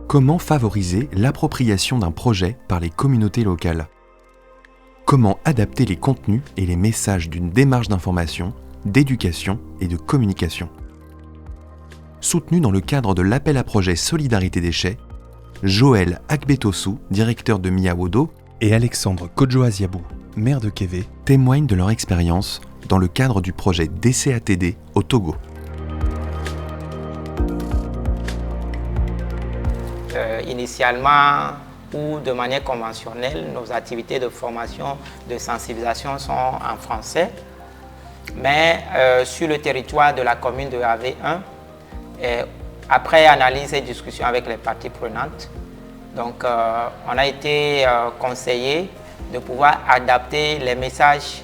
Comment favoriser l'appropriation d'un projet par les communautés locales? Comment adapter les contenus et les messages d'une démarche d'information, d'éducation et de communication? Soutenu dans le cadre de l'appel à projet Solidarité Déchets, Joël Agbetosu, directeur de Miawodo, et Alexandre Kodjoaziabou, maire de Kévé, témoignent de leur expérience dans le cadre du projet DCATD au Togo. Initialement ou de manière conventionnelle, nos activités de formation, de sensibilisation sont en français. Mais sur le territoire de la commune de AV1, après analyse et discussion avec les parties prenantes, donc, on a été conseillé de pouvoir adapter les messages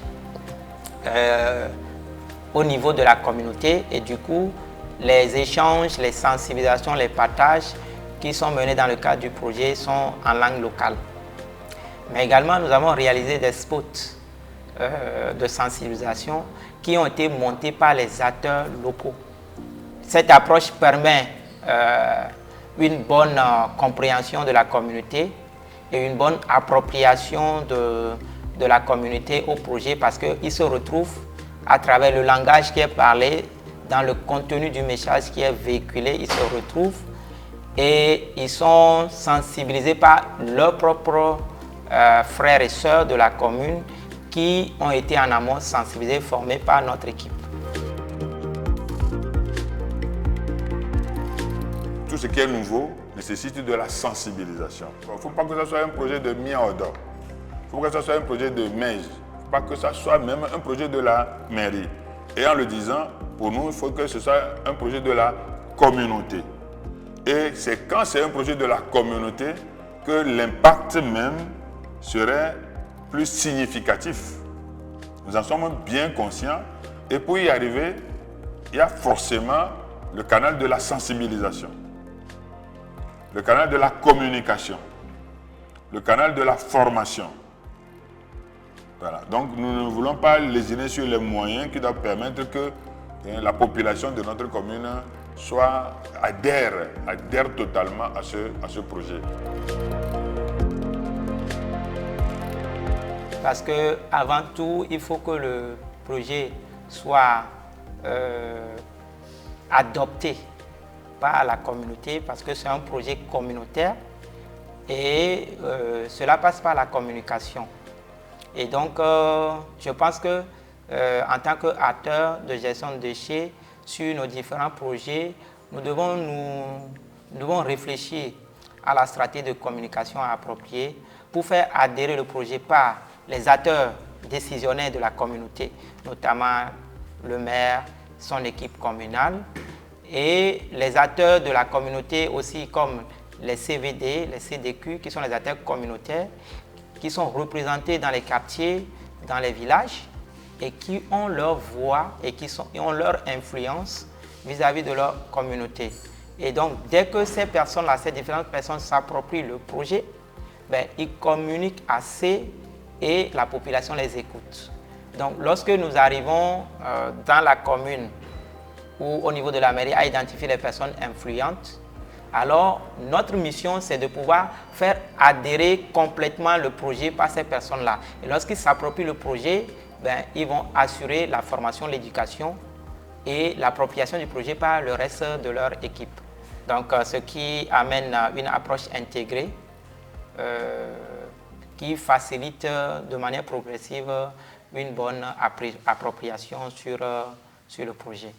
au niveau de la communauté et du coup, les échanges, les sensibilisations, les partages qui sont menés dans le cadre du projet sont en langue locale. Mais également, nous avons réalisé des spots de sensibilisation qui ont été montés par les acteurs locaux. Cette approche permet une bonne compréhension de la communauté et une bonne appropriation de la communauté au projet parce qu'ils se retrouvent à travers le langage qui est parlé, dans le contenu du message qui est véhiculé, ils se retrouvent et ils sont sensibilisés par leurs propres frères et sœurs de la commune qui ont été en amont sensibilisés, formés par notre équipe. Tout ce qui est nouveau nécessite de la sensibilisation. Il ne faut pas que ce soit un projet de Miawodo. Il faut que ce soit un projet de MEJ. Il ne faut pas que ce soit même un projet de la mairie. Et en le disant, pour nous, il faut que ce soit un projet de la communauté. Et c'est quand c'est un projet de la communauté que l'impact même serait plus significatif. Nous en sommes bien conscients. Et pour y arriver, il y a forcément le canal de la sensibilisation, le canal de la communication, le canal de la formation. Voilà. Donc nous ne voulons pas lésiner sur les moyens qui doivent permettre que la population de notre commune adhère totalement à ce projet. Parce qu'avant tout, il faut que le projet soit adopté par la communauté parce que c'est un projet communautaire et cela passe par la communication. Et donc, je pense que en tant qu'acteur de gestion de déchets sur nos différents projets, nous devons réfléchir à la stratégie de communication appropriée pour faire adhérer le projet par les acteurs décisionnaires de la communauté, notamment le maire, son équipe communale, et les acteurs de la communauté aussi comme les CVD, les CDQ, qui sont les acteurs communautaires, qui sont représentés dans les quartiers, dans les villages, et qui ont leur voix et qui ont leur influence vis-à-vis de leur communauté. Et donc, dès que ces personnes-là, ces différentes personnes s'approprient le projet, ils communiquent assez et la population les écoute. Donc, lorsque nous arrivons dans la commune ou au niveau de la mairie à identifier les personnes influentes, alors notre mission, c'est de pouvoir faire adhérer complètement le projet par ces personnes-là. Et lorsqu'ils s'approprient le projet, ils vont assurer la formation, l'éducation et l'appropriation du projet par le reste de leur équipe. Donc, ce qui amène une approche intégrée qui facilite de manière progressive une bonne appropriation sur le projet.